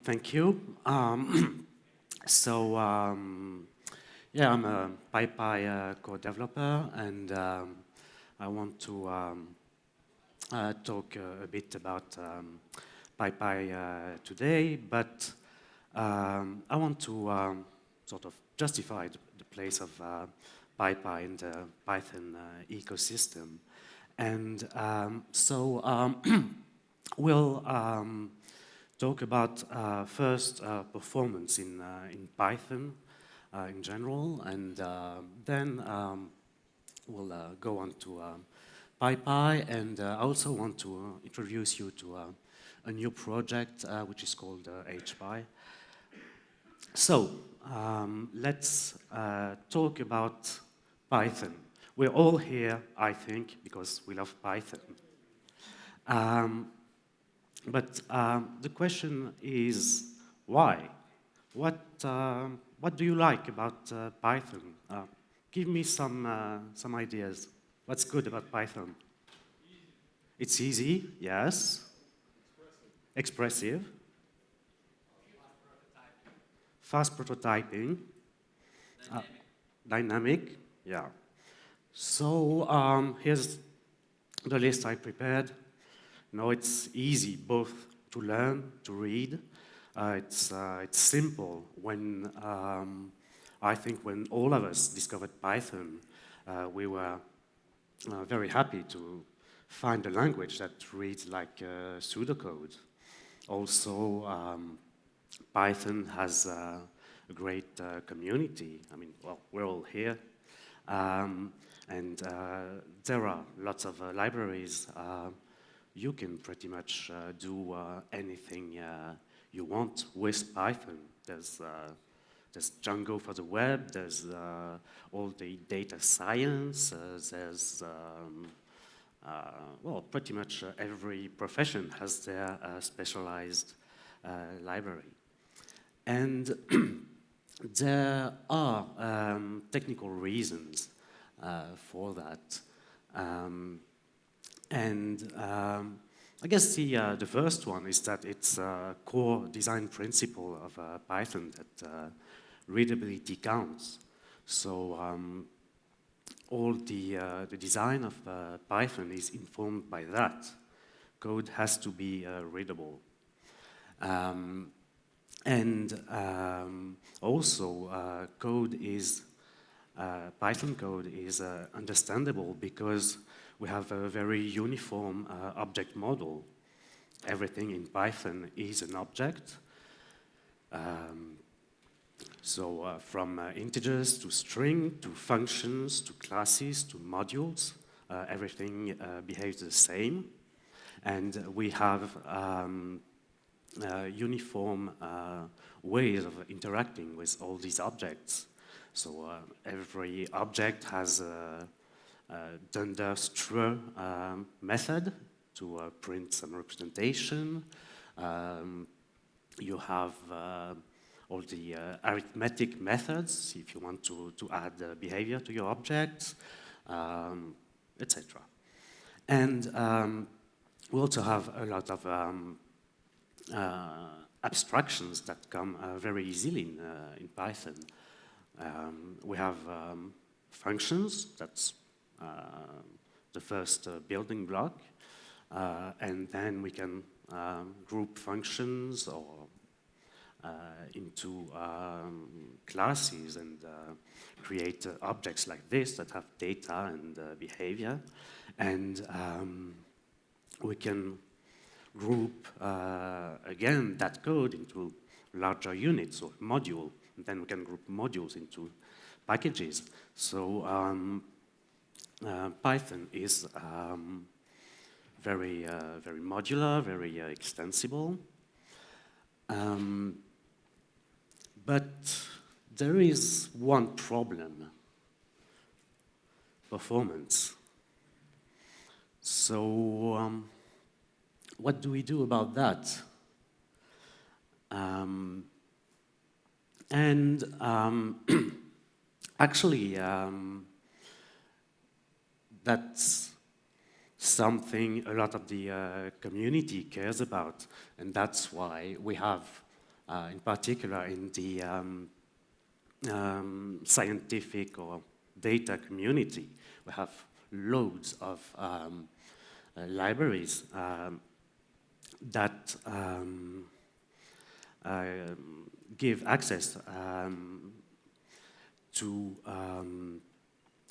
Thank you. Yeah, I'm a PyPy co-developer, and I want to talk a bit about PyPy today, but I want to sort of justify the place of PyPy in the Python ecosystem. And we'll talk about first performance in Python in general, and then we'll go on to PyPy, and I also want to introduce you to a new project which is called HPy. So let's talk about Python. We're all here, I think, because we love Python. But the question is, why? What do you like about Python? Give me some ideas. What's good about Python? It's easy, yes. Expressive. Fast prototyping. Dynamic, yeah. So here's the list I prepared. No, it's easy both to learn, to read. It's simple. When I think when all of us discovered Python, we were very happy to find a language that reads like pseudocode. Also, Python has a great community. I mean, well, we're all here. And there are lots of libraries. You can pretty much do anything you want with Python. There's Django for the web, there's all the data science, there's, well, pretty much every profession has their specialized library. And there are technical reasons for that. I guess the first one is that it's a core design principle of Python that readability counts. So all the design of Python is informed by that. Code has to be readable. Also, Python code is understandable because we have a very uniform object model. Everything in Python is an object. From integers to string, to functions, to classes, to modules, everything behaves the same. And we have uniform ways of interacting with all these objects. So every object has a dunder-str method to print some representation. You have all the arithmetic methods if you want to add behavior to your objects, etc. And we also have a lot of abstractions that come very easily in Python. We have functions, that's the first building block, and then we can group functions or into classes and create objects like this that have data and behavior. And we can group, again, that code into larger units or module, and then we can group modules into packages. So Python is very modular, very extensible. But there is one problem: performance. So what do we do about that? Actually, that's something a lot of the community cares about, and that's why we have in particular in the scientific or data community. We have loads of libraries that give access to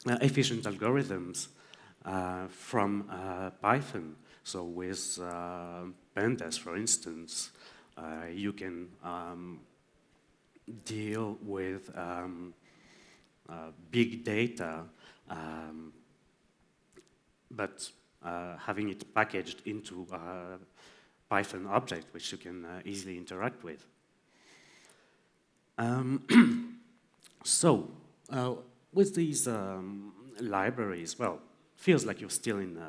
efficient algorithms from Python. So with pandas, for instance, you can deal with big data, but having it packaged into a Python object, which you can easily interact with. So, with these libraries, well, feels like you're still in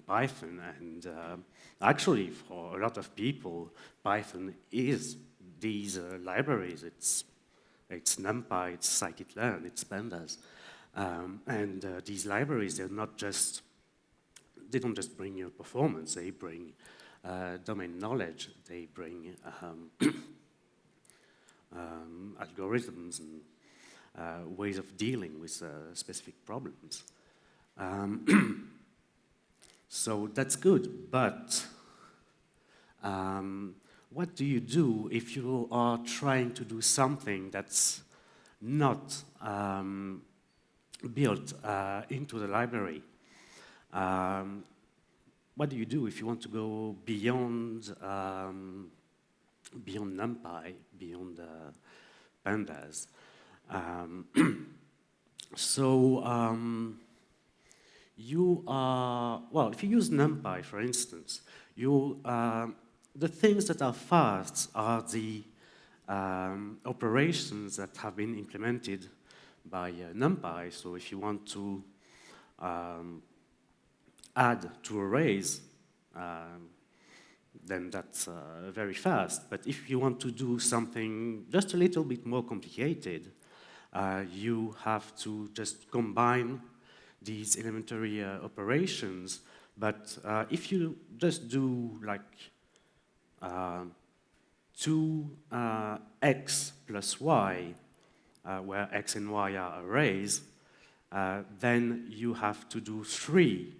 Python, and actually, for a lot of people, Python is these libraries. It's NumPy, it's scikit-learn, it's pandas, and these libraries, they don't just bring you performance. They bring domain knowledge. They bring algorithms and ways of dealing with specific problems. So that's good, but what do you do if you are trying to do something that's not built into the library? What do you do if you want to go beyond NumPy, beyond pandas? You are, well, if you use NumPy, for instance, the things that are fast are the operations that have been implemented by NumPy. So if you want to add to arrays, then that's very fast. But if you want to do something just a little bit more complicated, you have to just combine these elementary operations. But if you just do like 2x plus y, where x and y are arrays, then you have to do 3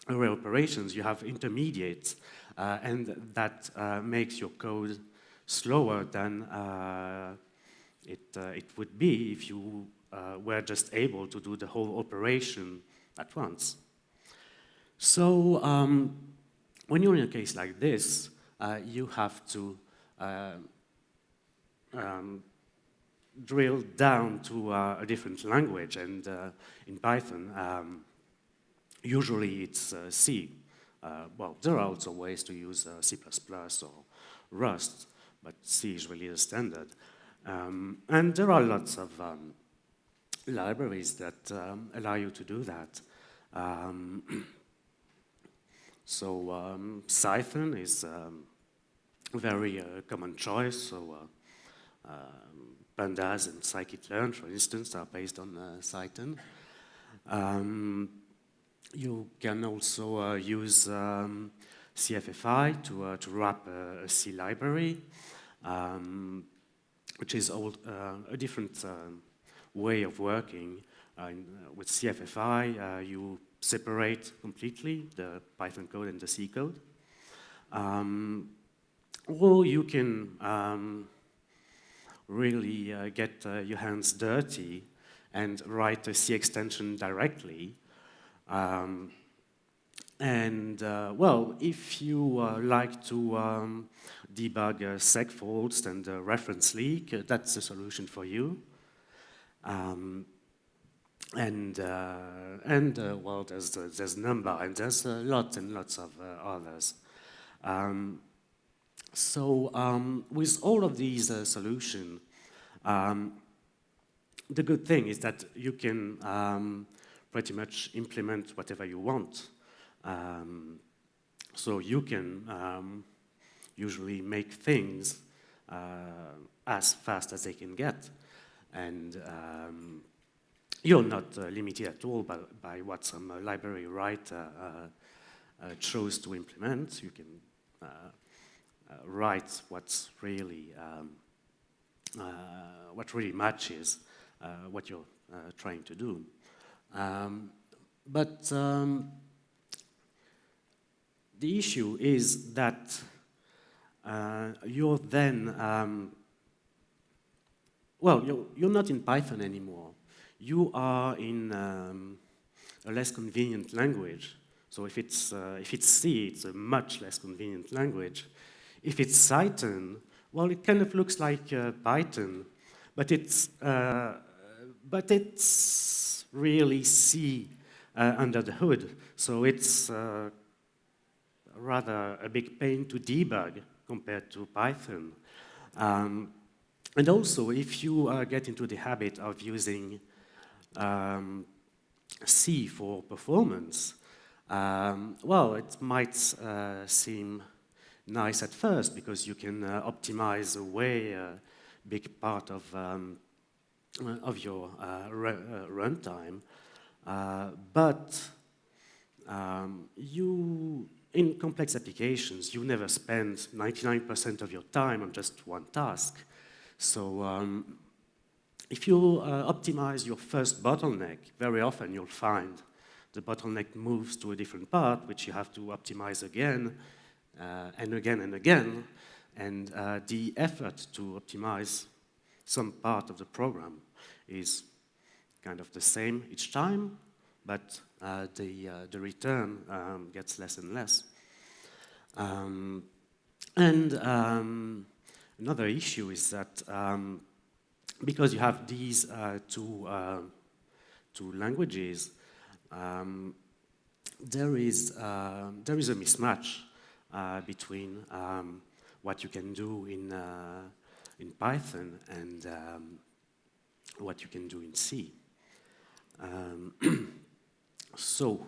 array operations. You have intermediates, and that makes your code slower than it would be if you were just able to do the whole operation at once. So when you're in a case like this, you have to drill down to a different language, and in Python, usually it's C. Well, there are also ways to use C++ or Rust, but C is really the standard. And there are lots of libraries that allow you to do that. Python is a very common choice. So pandas and scikit-learn, for instance, are based on Python. You can also use CFFI to wrap a C library, which is a different way of working. With CFFI, you separate completely the Python code and the C code. Or you can really get your hands dirty and write a C extension directly. Well, if you like to debug seg faults and reference leak, that's the solution for you. Well, there's NumPy, and there's lots and lots of others. With all of these solutions, the good thing is that you can pretty much implement whatever you want. So you can usually make things as fast as they can get. And you're not limited at all by what some library writer chose to implement. You can write what really matches what you're trying to do. But the issue is that you're then, well, you're not in Python anymore. You are in a less convenient language. So if it's C, it's a much less convenient language. If it's Python, well, it kind of looks like Python, but it's really C under the hood. So it's rather a big pain to debug compared to Python. And also, if you get into the habit of using C for performance, well, it might seem nice at first because you can optimize away a big part of your runtime, but in complex applications, you never spend 99% of your time on just one task. So if you optimize your first bottleneck, very often you'll find the bottleneck moves to a different part, which you have to optimize again and again and again. And the effort to optimize some part of the program is kind of the same each time, but the return gets less and less. Another issue is that because you have these two languages, there is a mismatch between what you can do in Python and what you can do in C. So,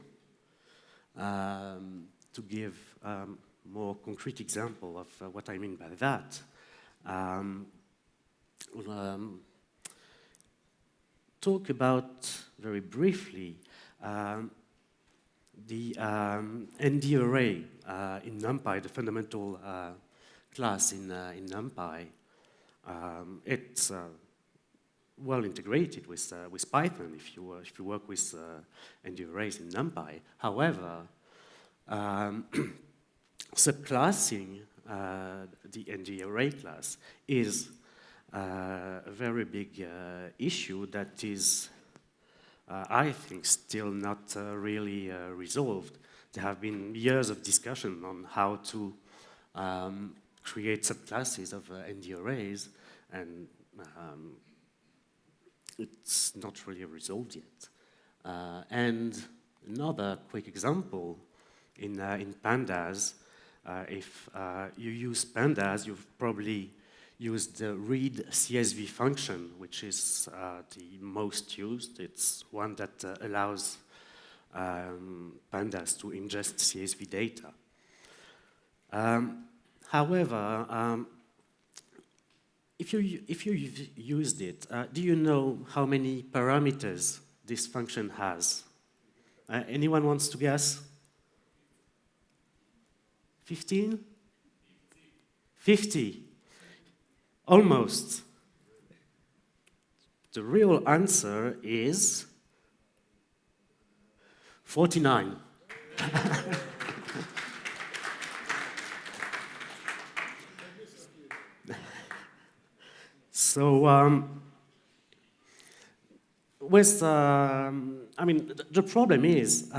to give a more concrete example of what I mean by that, talk about very briefly the ND array in NumPy, the fundamental class in NumPy. It's well integrated with Python if you work with ND arrays in NumPy. However, subclassing the ND array class is a very big issue that is, I think, still not really resolved. There have been years of discussion on how to create subclasses of ND arrays, and it's not really resolved yet. And another quick example, in pandas, if you use pandas, you've probably used the read CSV function, which is the most used. It's one that allows pandas to ingest CSV data. However, if you've used it, do you know how many parameters this function has? Anyone wants to guess? 15? 50? Almost. The real answer is 49. So, I mean, the problem is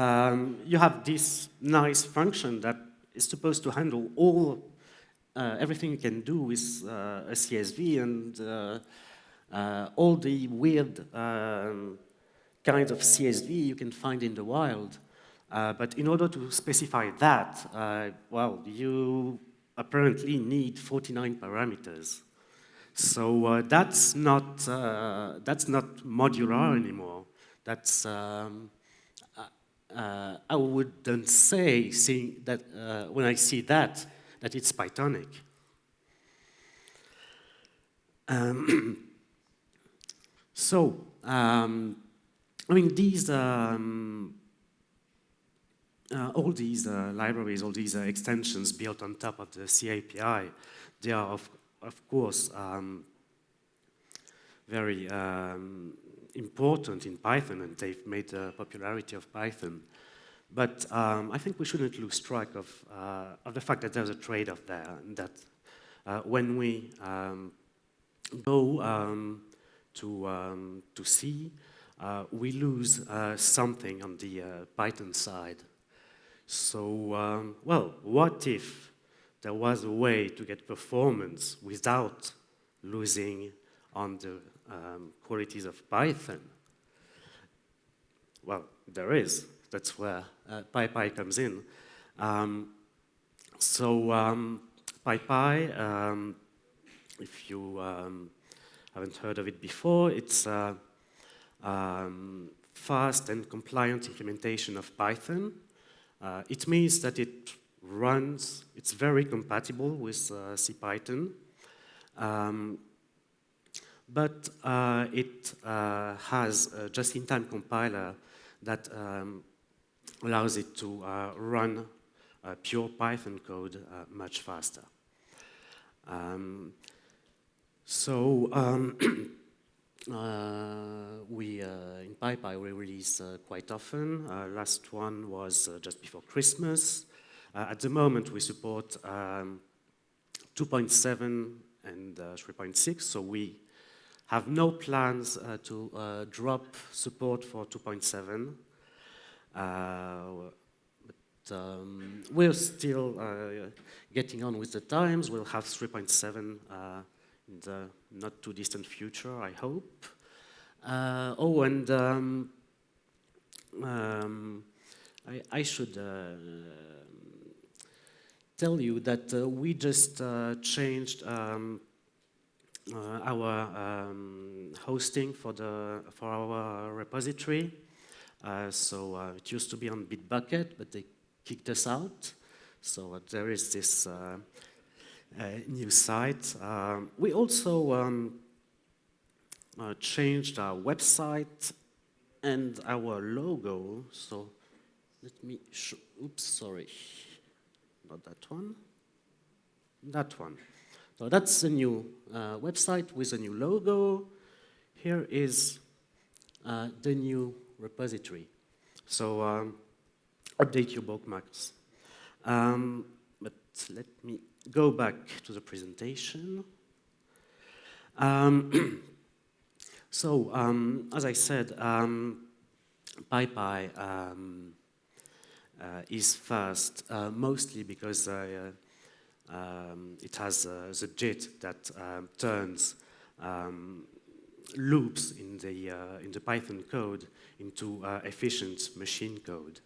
you have this nice function that is supposed to handle everything you can do with a CSV and all the weird kinds of CSV you can find in the wild. But in order to specify that, well, you apparently need 49 parameters. So that's not modular anymore. That's I wouldn't say, seeing that when I see that it's Pythonic. So I mean, these all these libraries, all these extensions built on top of the C API, they are of course very important in Python, and they've made the popularity of Python. But I think we shouldn't lose track of the fact that there's a trade-off there, and that when we go to C, we lose something on the Python side. So, well, what if there was a way to get performance without losing on the qualities of Python? Well, there is. That's where PyPy comes in. PyPy, if you haven't heard of it before, it's a fast and compliant implementation of Python. It means that it runs, it's very compatible with CPython, but it has a just-in-time compiler that allows it to run pure Python code much faster. In PyPy, we release quite often. Last one was just before Christmas. At the moment, we support 2.7 and 3.6, so we have no plans to drop support for 2.7. We're still getting on with the times. We'll have 3.7 in the not too distant future, I hope. I should tell you that we just changed our hosting for our repository. It used to be on Bitbucket, but they kicked us out. So there is this new site. We also changed our website and our logo. So let me show, oops, sorry, not that one, that one. So that's the new website with a new logo. Here is the new repository. So update your bookmarks. But let me go back to the presentation. As I said, PyPy is fast, mostly because it has the JIT that turns loops in the Python code into efficient machine code.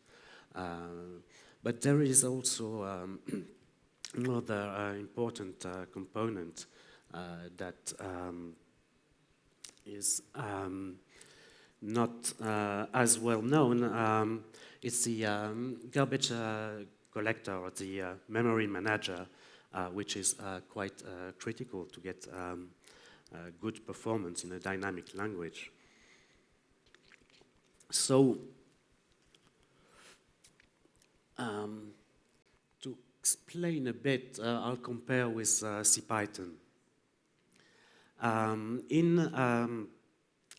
But there is also another important component that is not as well known. It's the garbage collector, or the memory manager, which is quite critical to get good performance in a dynamic language. So, to explain a bit, I'll compare with CPython. In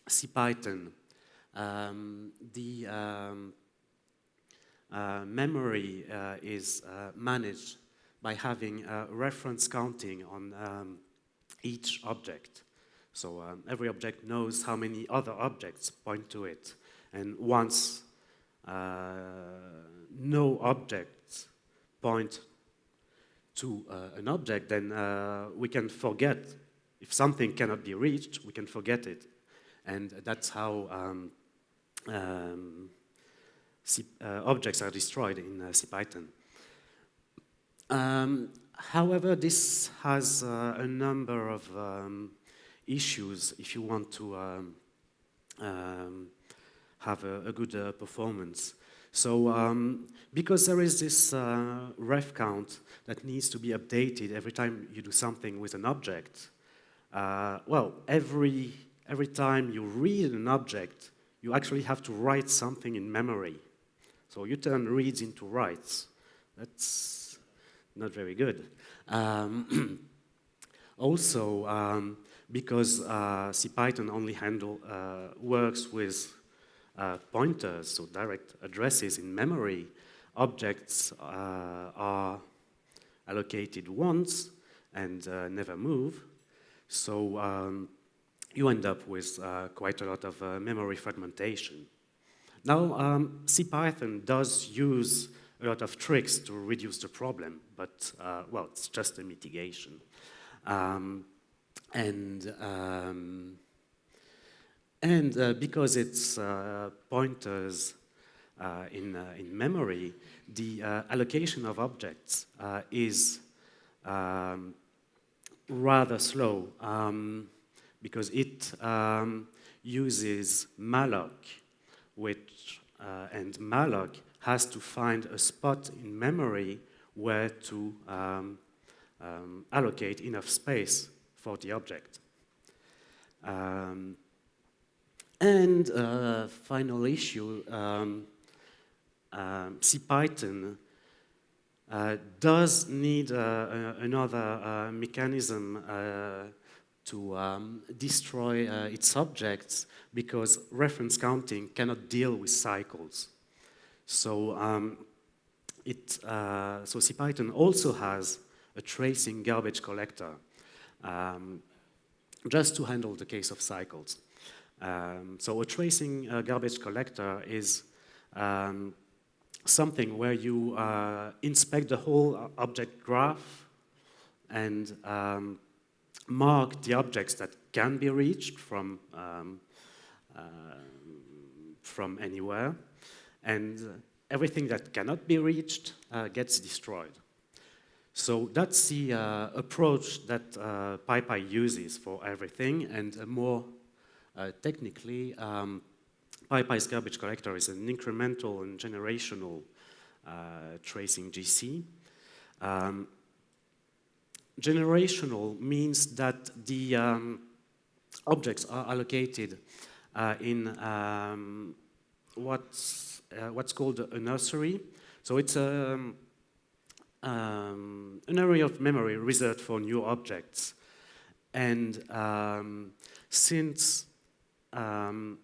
CPython, the memory is managed by having reference counting on each object. So every object knows how many other objects point to it. And once no objects point to an object, then we can forget. If something cannot be reached, we can forget it. And that's how objects are destroyed in CPython. However, this has a number of issues if you want to have a good performance. So, because there is this ref count that needs to be updated every time you do something with an object, well, every time you read an object, you actually have to write something in memory. So you turn reads into writes. That's not very good. Also, because CPython only works with pointers, so direct addresses in memory, objects are allocated once and never move. So you end up with quite a lot of memory fragmentation. Now, CPython does use a lot of tricks to reduce the problem, but, well, it's just a mitigation. Because it's pointers in memory, the allocation of objects is rather slow because it uses malloc, and malloc has to find a spot in memory where to allocate enough space for the object. Final issue, CPython does need another mechanism to destroy its objects because reference counting cannot deal with cycles. So, so CPython also has a tracing garbage collector just to handle the case of cycles. So a tracing garbage collector is something where you inspect the whole object graph and mark the objects that can be reached from anywhere, and everything that cannot be reached gets destroyed. So that's the approach that PyPy uses for everything, and more technically, PyPy's garbage collector is an incremental and generational tracing GC. Generational means that the objects are allocated in what's called a nursery. So it's an area of memory reserved for new objects. And since in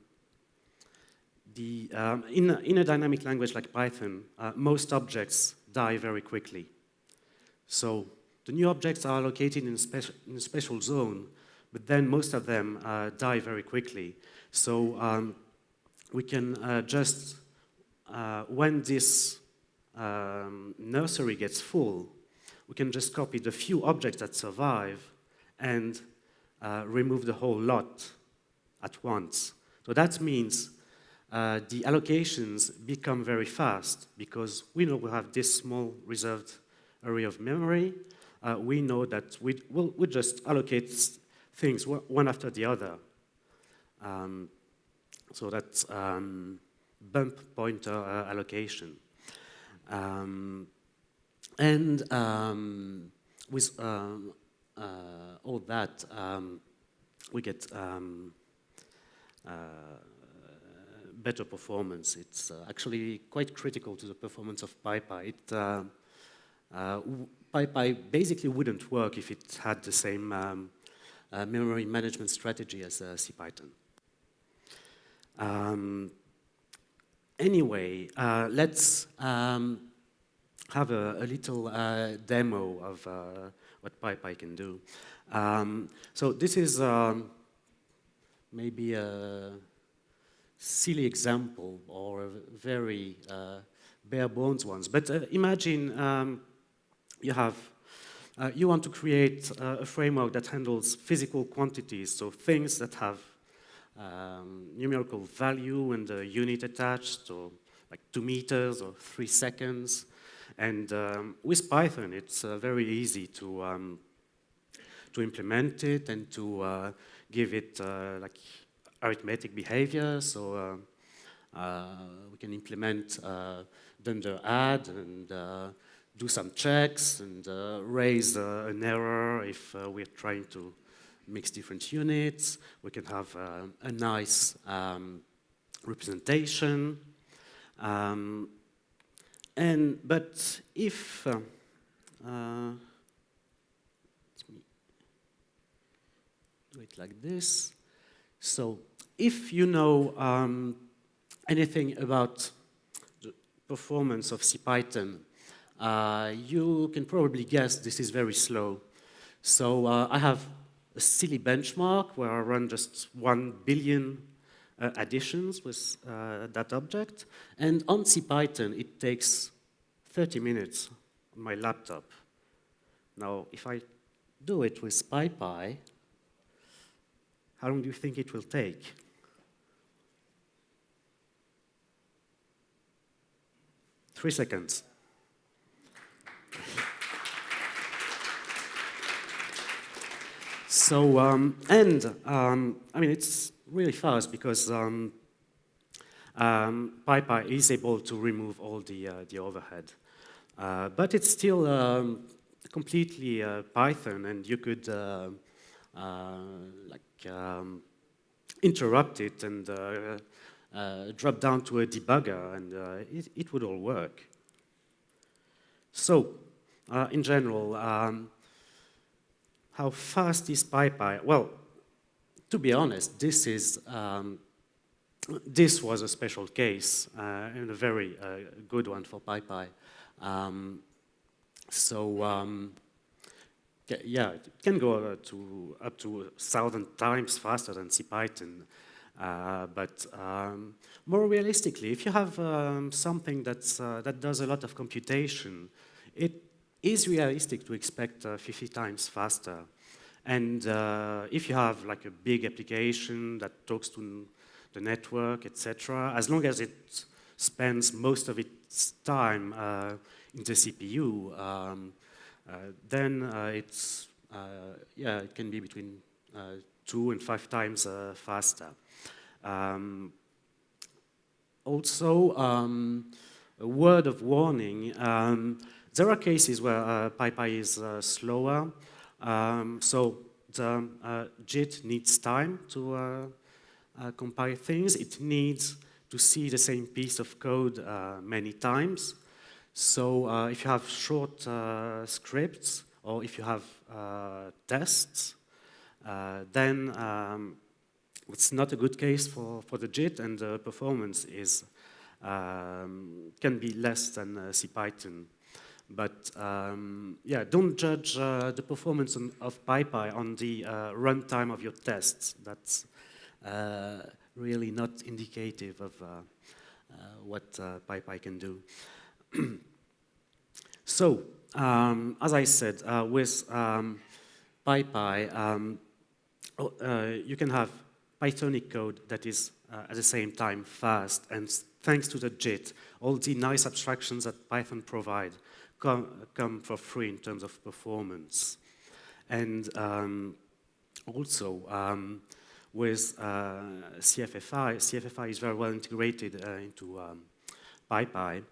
a dynamic language like Python, most objects die very quickly. So the new objects are located in a special zone, but then most of them die very quickly. So we can just, when this nursery gets full, we can just copy the few objects that survive and remove the whole lot at once. So that means the allocations become very fast because we know we have this small reserved area of memory. We know that we just allocate things one after the other. So that's bump pointer allocation. With all that, we get better performance. It's actually quite critical to the performance of PyPy. PyPy basically wouldn't work if it had the same memory management strategy as CPython. Anyway, let's have a little demo of what PyPy can do. So this is maybe a silly example or a very bare bones one. But imagine you want to create a framework that handles physical quantities, so things that have numerical value and a unit attached, so like 2 meters or 3 seconds. And with Python, it's very easy to implement it and to give it like arithmetic behavior. So we can implement dunder add and do some checks and raise an error if we're trying to mix different units. We can have a nice representation. But if let me do it like this. So if you know anything about the performance of CPython, you can probably guess this is very slow. So I have a silly benchmark where I run just 1 billion additions with that object. And on CPython, it takes 30 minutes on my laptop. Now, if I do it with PyPy, how long do you think it will take? Three seconds. So, I mean, it's really fast because PyPy is able to remove all the overhead. But it's still completely Python, and you could interrupt it and drop down to a debugger, and it would all work. So, in general, how fast is PyPy? Well, to be honest, this was a special case and a very good one for PyPy. Yeah, it can go up to 1,000 times faster than CPython. But more realistically, if you have something that does a lot of computation, it is realistic to expect 50 times faster. And if you have like a big application that talks to the network, etc., as long as it spends most of its time in the CPU, then it can be between 2 and 5 times faster. Also, a word of warning, there are cases where PyPy is slower, so the JIT needs time to compile things. It needs to see the same piece of code many times. So if you have short scripts, or if you have tests, then it's not a good case for the JIT, and the performance is can be less than CPython. But yeah, don't judge the performance of PyPy on the runtime of your tests. That's really not indicative of what PyPy can do. So, as I said, with PyPy, you can have Pythonic code that is at the same time fast, and thanks to the JIT, all the nice abstractions that Python provide come for free in terms of performance. And also, with CFFI is very well integrated into PyPy,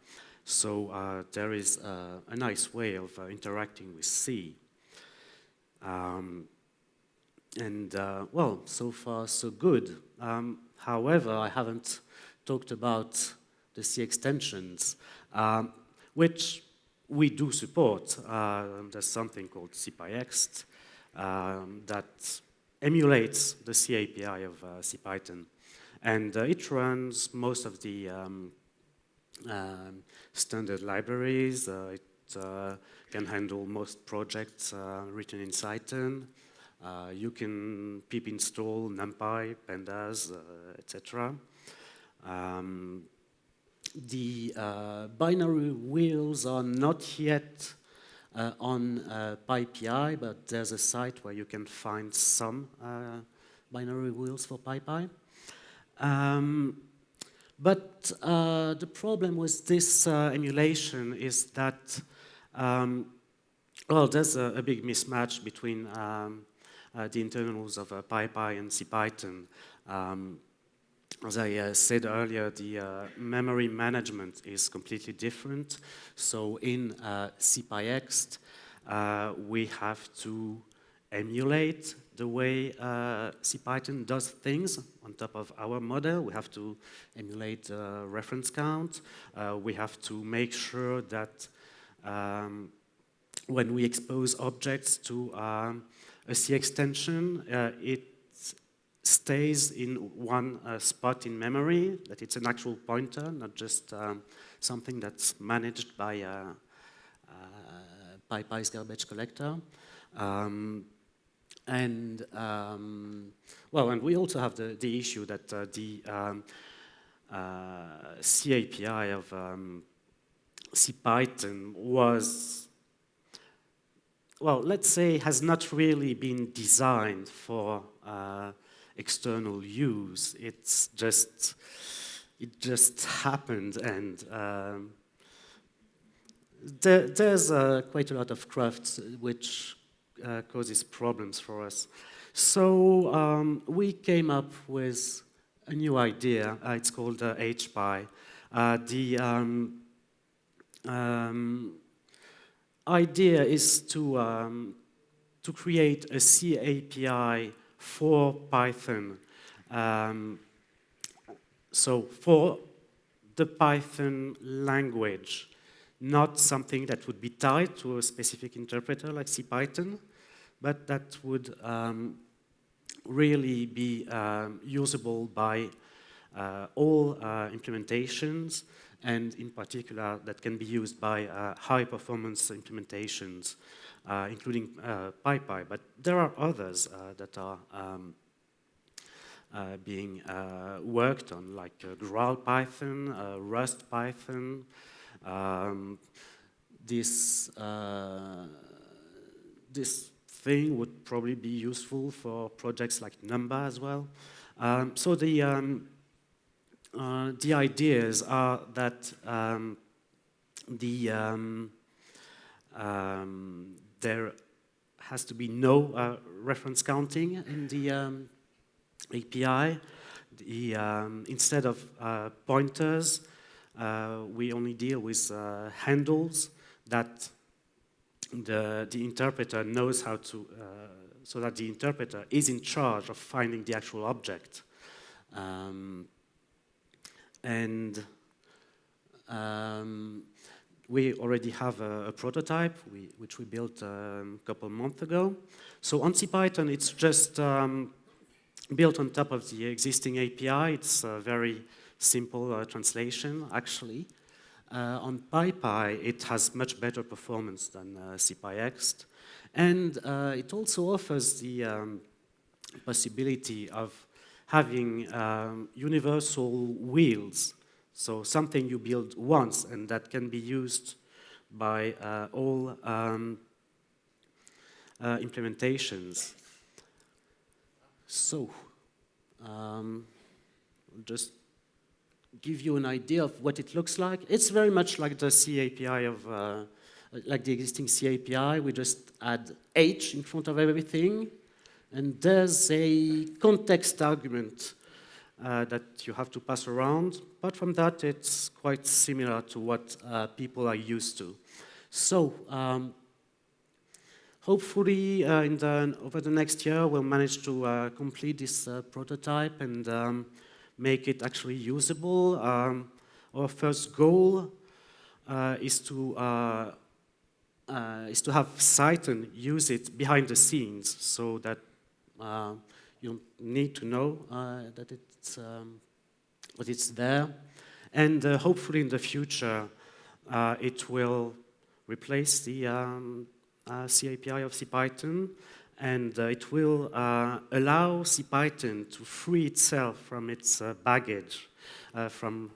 so there is a nice way of interacting with C. Well, so far so good. However, I haven't talked about the C extensions, which we do support. There's something called CPyExt that emulates the C API of CPython. And it runs most of the standard libraries. It can handle most projects written in Python. You can pip install NumPy, pandas, etc. The binary wheels are not yet on PyPy, but there's a site where you can find some binary wheels for PyPy. But the problem with this emulation is that, well, there's a big mismatch between the internals of PyPy and CPython. As I said earlier, the memory management is completely different. So in CPyExt, we have to emulate the way CPython does things on top of our model. We have to emulate reference count. We have to make sure that when we expose objects to a C extension, it stays in one spot in memory, that it's an actual pointer, not just something that's managed by PyPy's garbage collector. And we also have the issue that the C API of CPython was, well, let's say, has not really been designed for external use. It just happened, and there's quite a lot of craft which causes problems for us. So we came up with a new idea. It's called HPy. The idea is to create a C API for Python. So for the Python language, not something that would be tied to a specific interpreter like CPython, but that would really be usable by all implementations, and in particular that can be used by high-performance implementations, including PyPy. But there are others that are being worked on, like Growl Python, Rust Python. This thing would probably be useful for projects like Numba as well. So the ideas are that there has to be no reference counting in the API. Instead of pointers, we only deal with handles that the interpreter knows how to, so that the interpreter is in charge of finding the actual object. We already have a prototype which we built a couple months ago. So on CPython, it's just built on top of the existing API. It's a very simple translation, actually. On PyPy, it has much better performance than CPyExt. And it also offers the possibility of having universal wheels. So something you build once and that can be used by all implementations. So, I'll just give you an idea of what it looks like. It's very much like the C API of, like the existing C API. We just add H in front of everything, and there's a context argument that you have to pass around. Apart from that, it's quite similar to what people are used to. So, hopefully, over the next year, we'll manage to complete this prototype and make it actually usable. Our first goal is to have Python use it behind the scenes, so that you need to know that it's there, and hopefully in the future it will replace the C API of CPython, and it will allow CPython to free itself from its baggage, from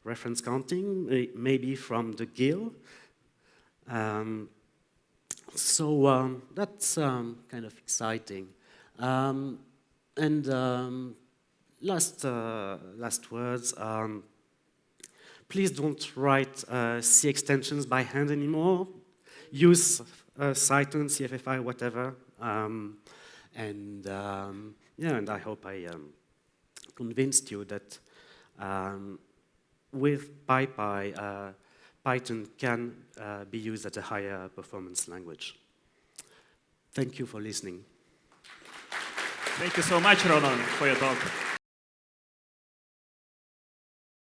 reference counting, maybe from the GIL. So that's kind of exciting. Last words. Please don't write C extensions by hand anymore. Use Python, CFFI, whatever. And I hope I convinced you that with PyPy, Python can be used as a higher performance language. Thank you for listening. Thank you so much, Ronan, for your talk.